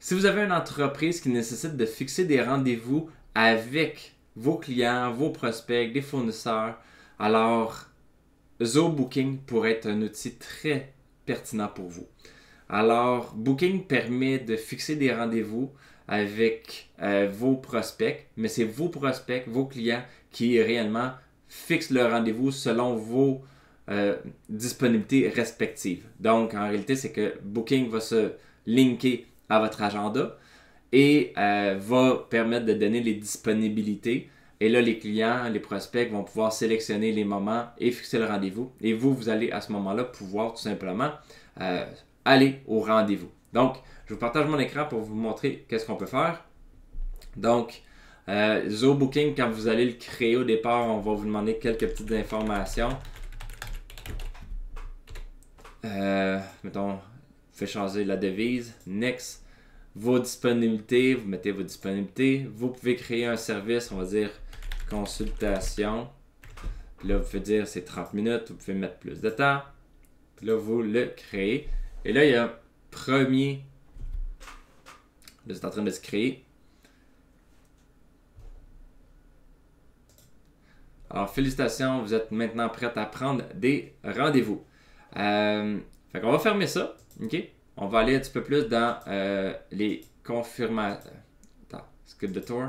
Si vous avez une entreprise qui nécessite de fixer des rendez-vous avec vos clients, vos prospects, des fournisseurs, alors ZoBooking pourrait être un outil très pertinent pour vous. Alors, Booking permet de fixer des rendez-vous avec vos prospects, mais c'est vos prospects, vos clients qui réellement fixent le rendez-vous selon vos disponibilités respectives. Donc, en réalité, c'est que Booking va se linker à votre agenda et va permettre de donner les disponibilités. Et là, les clients, les prospects vont pouvoir sélectionner les moments et fixer le rendez-vous. Et vous allez à ce moment-là pouvoir tout simplement aller au rendez-vous. Donc, je vous partage mon écran pour vous montrer qu'est-ce qu'on peut faire. Donc, ZoBooking, quand vous allez le créer au départ, on va vous demander quelques petites informations. Mettons, fait changer la devise. Next. Vos disponibilités, vous mettez vos disponibilités. Vous pouvez créer un service, on va dire consultation. Puis là, vous pouvez dire c'est 30 minutes, vous pouvez mettre plus de temps. Puis là, vous le créez. Et là, il y a un premier. Là, c'est en train de se créer. Alors, félicitations, vous êtes maintenant prête à prendre des rendez-vous. Fait qu'on va fermer ça. OK? On va aller un petit peu plus dans les confirmations. Attends, skip the tour.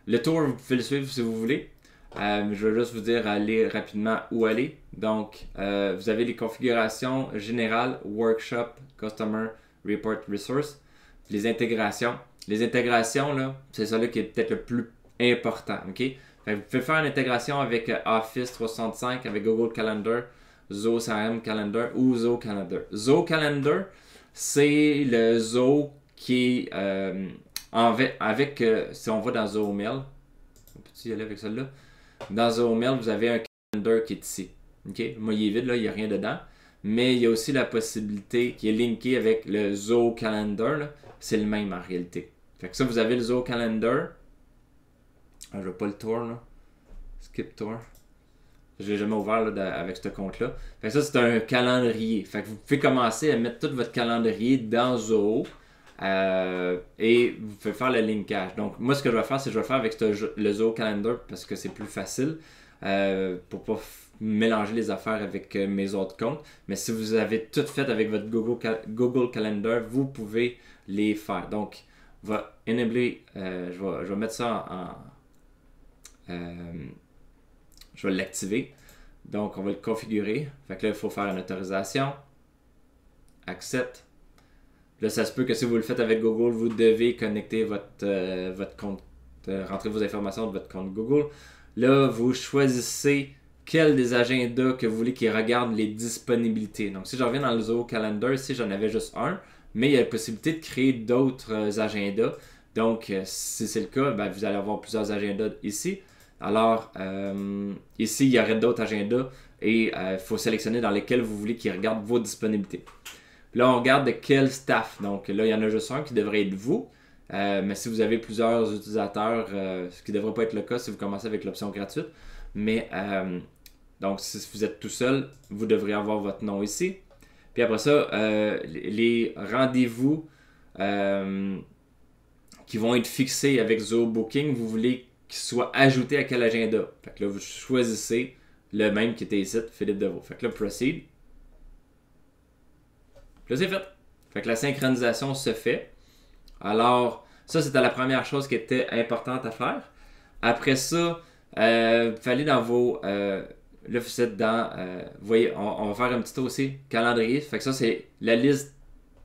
Le tour, vous pouvez le suivre si vous voulez. Je vais juste vous dire aller rapidement où aller. Donc, vous avez les configurations générales, workshop, customer, report, resource, les intégrations. Les intégrations, là, c'est ça là qui est peut-être le plus important. OK? Fait que vous pouvez faire une intégration avec Office 365, avec Google Calendar, ZoCRM Calendar ou ZoCalendar. ZoCalendar, c'est le Zo qui est avec si on va dans ZoMail, on peut y aller avec celle-là? Dans ZoMail, vous avez un calendar qui est ici. Okay? Moi, il est vide, là, il n'y a rien dedans. Mais il y a aussi la possibilité qui est linkée avec le ZoCalendar. C'est le même en réalité. Fait que ça, vous avez le ZoCalendar. Ah, je veux pas le tour, là. Skip tour. Je l'ai jamais ouvert là, avec ce compte-là. Fait que ça, c'est un calendrier. Fait que vous pouvez commencer à mettre tout votre calendrier dans Zo. Et vous pouvez faire le linkage. Donc, moi, ce que je vais faire, c'est que je vais faire avec le Zo Calendar parce que c'est plus facile pour pas mélanger les affaires avec mes autres comptes. Mais si vous avez tout fait avec votre Google Calendar, vous pouvez les faire. Donc, on va enabler, je vais mettre ça je vais l'activer. Donc, on va le configurer. Fait que là, il faut faire une autorisation. Accept. Là, ça se peut que si vous le faites avec Google, vous devez connecter votre compte, rentrer vos informations de votre compte Google. Là, vous choisissez quel des agendas que vous voulez qui regarde les disponibilités. Donc, si je reviens dans le Zo Calendar, ici, j'en avais juste un, mais il y a la possibilité de créer d'autres agendas. Donc, si c'est le cas, ben, vous allez avoir plusieurs agendas ici. Alors, ici, il y aurait d'autres agendas et il faut sélectionner dans lesquels vous voulez qu'ils regardent vos disponibilités. Là, on regarde de quel staff. Donc là, il y en a juste un qui devrait être vous. Mais si vous avez plusieurs utilisateurs, ce qui ne devrait pas être le cas si vous commencez avec l'option gratuite. Mais donc, si vous êtes tout seul, vous devrez avoir votre nom ici. Puis après ça, les rendez-vous qui vont être fixés avec ZoBooking, vous voulez qu'ils soient ajoutés à quel agenda. Fait que là, vous choisissez le même qui était ici, Philippe Deveau. Fait que là, Proceed. Là, c'est fait. Fait que la synchronisation se fait. Alors, ça, c'était la première chose qui était importante à faire. Après ça, il fallait dans vos... là, vous êtes dans... vous voyez, on va faire un petit tour aussi. Calendrier. Fait que ça, c'est la liste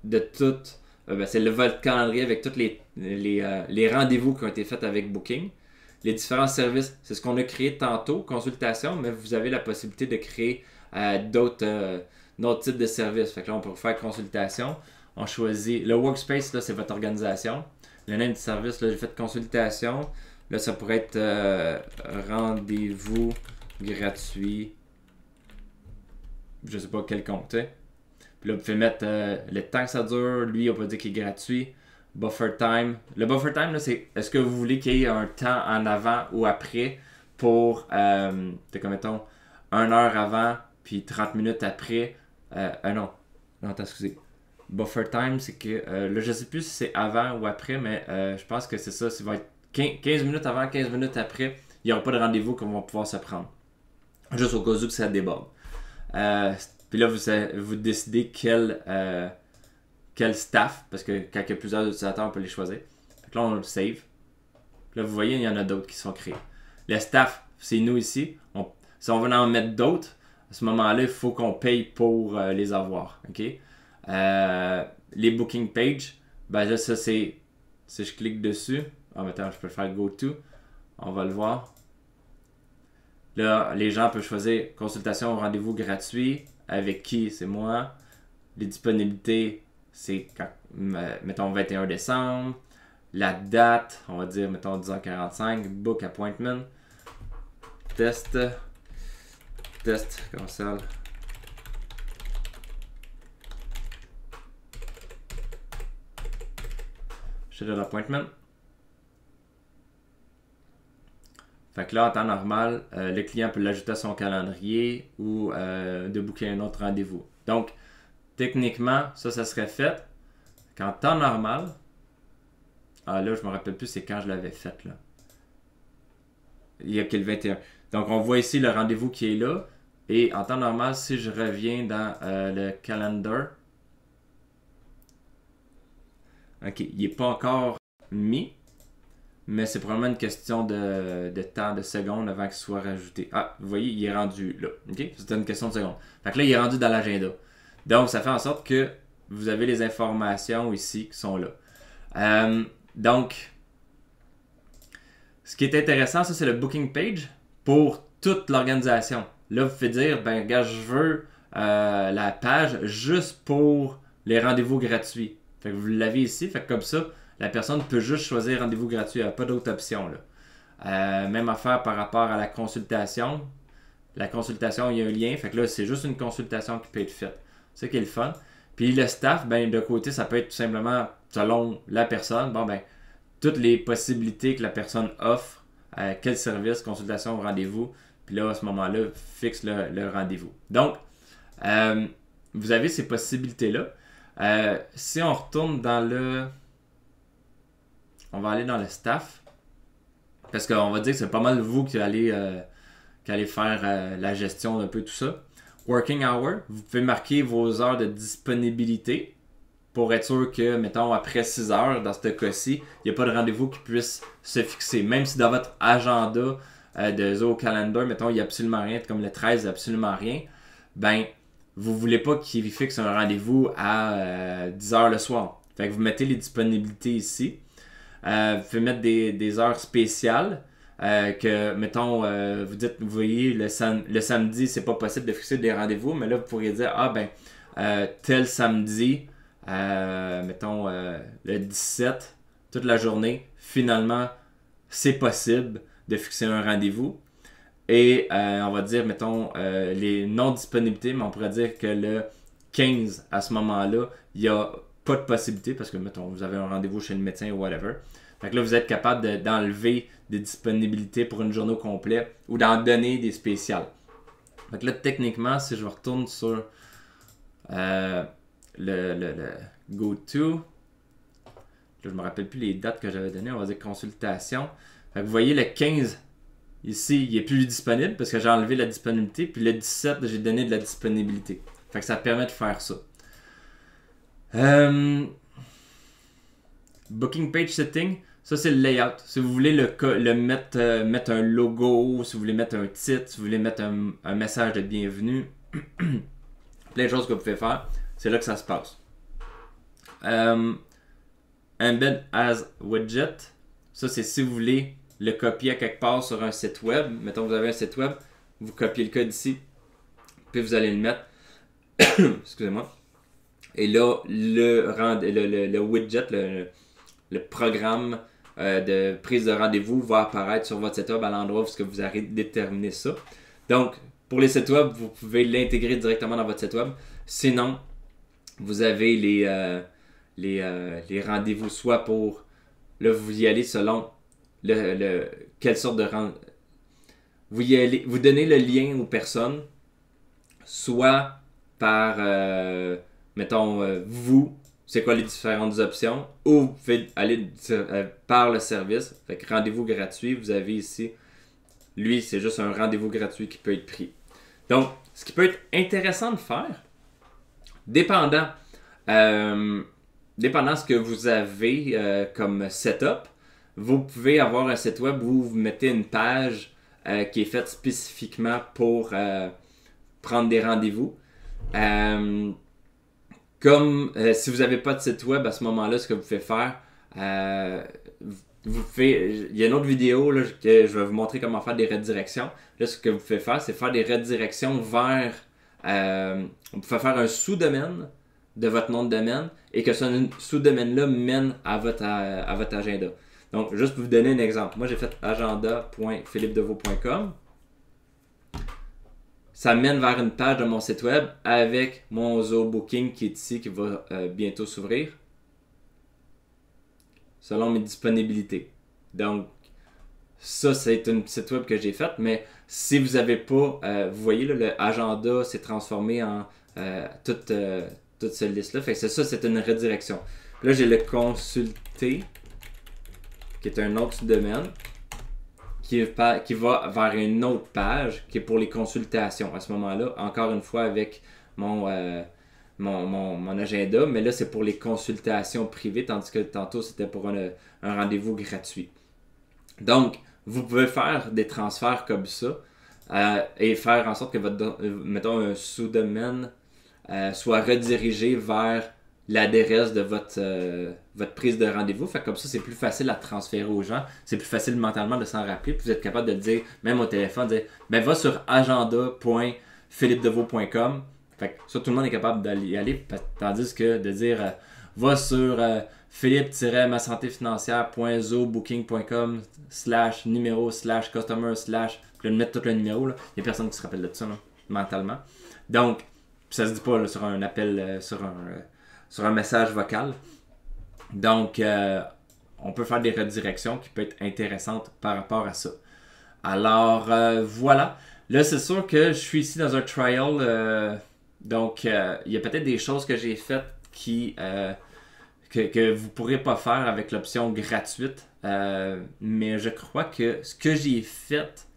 de toutes... c'est votre calendrier avec tous les rendez-vous qui ont été faits avec Booking. Les différents services, c'est ce qu'on a créé tantôt, consultation, mais vous avez la possibilité de créer d'autres types de services. Fait que là, on peut faire consultation. On choisit le workspace, là, c'est votre organisation. Le nom du service, là, j'ai fait consultation. Là, ça pourrait être rendez-vous gratuit. Je sais pas quel compte. Puis là, vous pouvez mettre le temps que ça dure. Lui, on peut dire qu'il est gratuit. Buffer time. Le buffer time, là, c'est est-ce que vous voulez qu'il y ait un temps en avant ou après pour, comme mettons, 1 heure avant, puis 30 minutes après. Non, attends, excusez. buffer time, c'est que là, je sais plus si c'est avant ou après, mais je pense que c'est ça. Ça va être 15 minutes avant, 15 minutes après. Il n'y aura pas de rendez-vous qu'on va pouvoir se prendre. Juste au cas où que ça déborde. Puis là, vous décidez quel staff, parce que quand il y a plusieurs utilisateurs, on peut les choisir. Donc là, on le save. Puis là, vous voyez, il y en a d'autres qui sont créés. Le staff, c'est nous ici. Si on veut en mettre d'autres, à ce moment-là, il faut qu'on paye pour les avoir. OK? Les booking pages, ben là, ça c'est. Si je clique dessus, attends, je peux faire go to. On va le voir. Là, les gens peuvent choisir consultation, rendez-vous gratuit. Avec qui? C'est moi. Les disponibilités, c'est quand, mettons 21 décembre. La date, on va dire, mettons 10h45. Book appointment. Test, console. Schedule appointment. Fait que là, en temps normal, le client peut l'ajouter à son calendrier ou de booker un autre rendez-vous. Donc, techniquement, ça serait fait qu'en temps normal, là, je me rappelle plus c'est quand je l'avais fait, là. Il y a que le 21. Donc, on voit ici le rendez-vous qui est là. Et en temps normal, si je reviens dans le calendar, ok, il n'est pas encore mis, mais c'est probablement une question de temps, de secondes avant qu'il soit rajouté. Ah, vous voyez, il est rendu là. Ok, c'était une question de secondes. Fait que là, il est rendu dans l'agenda. Donc, ça fait en sorte que vous avez les informations ici qui sont là. Donc, ce qui est intéressant, ça, c'est le booking page pour toute l'organisation. Là, vous pouvez dire, ben, gars, je veux la page juste pour les rendez-vous gratuits. Fait que vous l'avez ici, fait que comme ça, la personne peut juste choisir rendez-vous gratuit, il n'y a pas d'autre option, là. Même affaire par rapport à la consultation. La consultation, il y a un lien, fait que là, c'est juste une consultation qui peut être faite. C'est ça qui est le fun. Puis le staff, ben, de côté, ça peut être tout simplement, selon la personne, bon, ben, toutes les possibilités que la personne offre, quel service, consultation, rendez-vous, puis là, à ce moment-là, fixe le rendez-vous. Donc, vous avez ces possibilités-là. Si on retourne dans le... On va aller dans le staff, parce qu'on va dire que c'est pas mal vous qui allez faire la gestion d'un peu tout ça. Working hour, vous pouvez marquer vos heures de disponibilité pour être sûr que, mettons, après 6 heures, dans ce cas-ci, il n'y a pas de rendez-vous qui puisse se fixer. Même si dans votre agenda de Zoho Calendar, mettons, il n'y a absolument rien, comme le 13, il n'y a absolument rien, ben, vous ne voulez pas qu'il fixe un rendez-vous à 10 heures le soir. Fait que vous mettez les disponibilités ici. Vous pouvez mettre des heures spéciales. Que, mettons, vous voyez, le samedi, c'est pas possible de fixer des rendez-vous, mais là, vous pourriez dire, tel samedi, mettons, le 17, toute la journée, finalement, c'est possible de fixer un rendez-vous. Et on va dire, mettons, les non-disponibilités, mais on pourrait dire que le 15, à ce moment-là, il n'y a pas de possibilité, parce que, mettons, vous avez un rendez-vous chez le médecin ou whatever. Fait que là, vous êtes capable d'enlever des disponibilités pour une journée au complet ou d'en donner des spéciales. Fait que là, techniquement, si je retourne sur le go-to, je ne me rappelle plus les dates que j'avais données, on va dire consultation. Fait que vous voyez, le 15, ici, il n'est plus disponible parce que j'ai enlevé la disponibilité. Puis le 17, j'ai donné de la disponibilité. Fait que ça permet de faire ça. Booking page setting. Ça, c'est le layout. Si vous voulez mettre un logo, si vous voulez mettre un titre, si vous voulez mettre un message de bienvenue, plein de choses que vous pouvez faire, c'est là que ça se passe. Embed as widget. Ça, c'est si vous voulez le copier à quelque part sur un site web. Mettons que vous avez un site web, vous copiez le code ici, puis vous allez le mettre. Excusez-moi. Et là, le widget, le programme de prise de rendez-vous va apparaître sur votre site web à l'endroit où vous avez déterminé ça. Donc, pour les sites web, vous pouvez l'intégrer directement dans votre site web. Sinon, vous avez les rendez-vous, soit pour... Là, vous y allez selon quelle sorte de rendez-vous. Vous donnez le lien aux personnes, soit par mettons, vous, c'est quoi les différentes options, ou vous pouvez aller par le service. Fait que rendez-vous gratuit, vous avez ici, lui, c'est juste un rendez-vous gratuit qui peut être pris. Donc, ce qui peut être intéressant de faire, dépendant ce que vous avez comme setup, vous pouvez avoir un site web où vous mettez une page qui est faite spécifiquement pour prendre des rendez-vous. Si vous n'avez pas de site web, à ce moment-là, ce que vous pouvez faire, il y a une autre vidéo là, que je vais vous montrer comment faire des redirections. Là, ce que vous pouvez faire, c'est faire des redirections vers... vous pouvez faire un sous-domaine de votre nom de domaine et que ce sous-domaine-là mène à votre agenda. Donc, juste pour vous donner un exemple. Moi, j'ai fait agenda.philippedeveau.com. Ça mène vers une page de mon site web avec mon Zoho Booking qui est ici, qui va bientôt s'ouvrir. Selon mes disponibilités. Donc, ça, c'est un site web que j'ai fait, mais si vous n'avez pas, vous voyez, là, le agenda s'est transformé en toute cette liste-là. Fait que c'est une redirection. Là, j'ai le consulter, qui est un autre domaine, qui va vers une autre page, qui est pour les consultations. À ce moment-là, encore une fois, avec mon agenda, mais là, c'est pour les consultations privées, tandis que tantôt, c'était pour un rendez-vous gratuit. Donc, vous pouvez faire des transferts comme ça et faire en sorte que mettons, un sous-domaine soit redirigé vers l'adresse de votre prise de rendez-vous. Fait que comme ça, c'est plus facile à transférer aux gens. C'est plus facile mentalement de s'en rappeler. Puis vous êtes capable de dire, même au téléphone, va sur agenda.philippedeveau.com. Fait que ça, tout le monde est capable d'y aller. Tandis que de dire, va sur philippe-masantéfinancière.zoobooking.com /numéro/customer/ puis de mettre tout le numéro. Il n'y a personne qui se rappelle de ça là, mentalement. Donc, ça se dit pas là, sur un appel, sur un message vocal. Donc, on peut faire des redirections qui peuvent être intéressantes par rapport à ça. Alors, voilà. Là, c'est sûr que je suis ici dans un trial. Donc, il y a peut-être des choses que j'ai faites que vous ne pourrez pas faire avec l'option gratuite. Mais je crois que ce que j'ai fait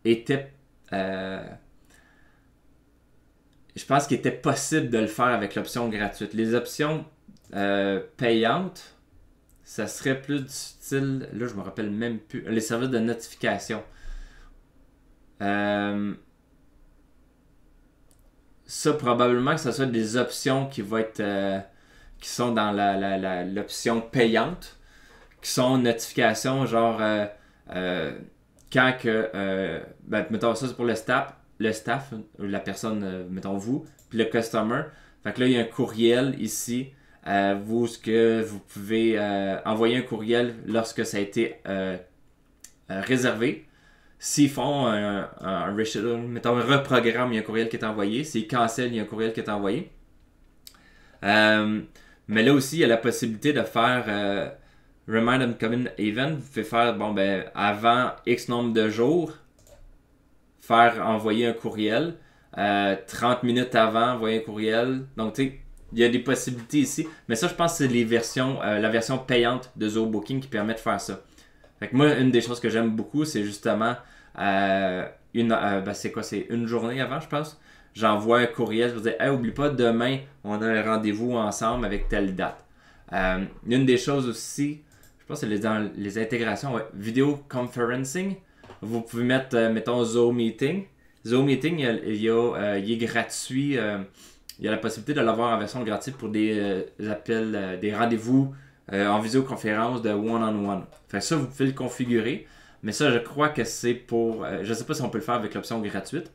était... je pense qu'il était possible de le faire avec l'option gratuite. Les options payantes, ça serait plus du style... Là, je me rappelle même plus. Les services de notification. Ça, probablement que ce soit des options qui sont dans l'option payante, qui sont notifications, genre quand que... mettons ça, c'est pour le staff, la personne, mettons vous, puis le customer. Fait que là, il y a un courriel ici. Ce que vous pouvez envoyer un courriel lorsque ça a été réservé. S'ils font un reprogramme, il y a un courriel qui est envoyé. S'ils cancellent, il y a un courriel qui est envoyé. Mais là aussi, il y a la possibilité de faire Remind Upcoming Event. Vous pouvez faire, avant X nombre de jours, envoyer un courriel. 30 minutes avant, envoyer un courriel. Donc, tu sais, il y a des possibilités ici. Mais ça, je pense que c'est la version payante de Zoho Booking qui permet de faire ça. Fait que moi, une des choses que j'aime beaucoup, c'est justement c'est une journée avant, je pense. J'envoie un courriel, je vous dis, hey, oublie pas, demain, on a un rendez-vous ensemble avec telle date. Une des choses aussi, je pense que c'est dans les intégrations, vidéo conferencing. Vous pouvez mettre, mettons, Zoho Meeting. Zoho Meeting, il est gratuit. Il y a la possibilité de l'avoir en version gratuite pour des appels, des rendez-vous en visioconférence de one-on-one. Fait que ça, vous pouvez le configurer. Mais ça, je crois que c'est pour... je ne sais pas si on peut le faire avec l'option gratuite.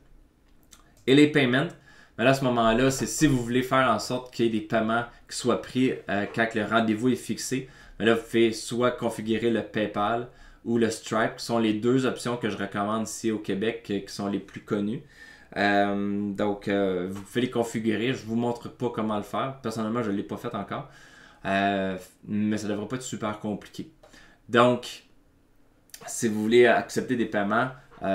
Et les payments, mais là, à ce moment-là, c'est si vous voulez faire en sorte qu'il y ait des paiements qui soient pris quand le rendez-vous est fixé. Mais là, vous pouvez soit configurer le PayPal ou le Stripe, qui sont les deux options que je recommande ici au Québec, qui sont les plus connues. Donc, vous pouvez les configurer. Je ne vous montre pas comment le faire. Personnellement, je ne l'ai pas fait encore. Mais ça ne devrait pas être super compliqué. Donc, si vous voulez accepter des paiements,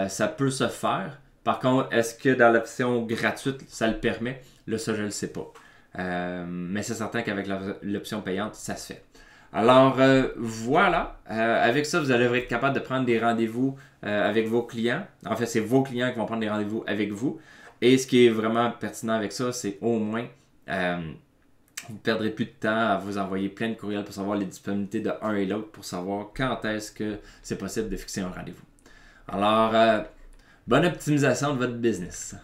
ça peut se faire. Par contre, est-ce que dans l'option gratuite, ça le permet? Là, ça, je ne le sais pas. Mais c'est certain qu'avec l'option payante, ça se fait. Alors voilà, avec ça, vous allez être capable de prendre des rendez-vous avec vos clients. En fait, c'est vos clients qui vont prendre des rendez-vous avec vous. Et ce qui est vraiment pertinent avec ça, c'est au moins, vous ne perdrez plus de temps à vous envoyer plein de courriels pour savoir les disponibilités de un et l'autre, pour savoir quand est-ce que c'est possible de fixer un rendez-vous. Alors, bonne optimisation de votre business.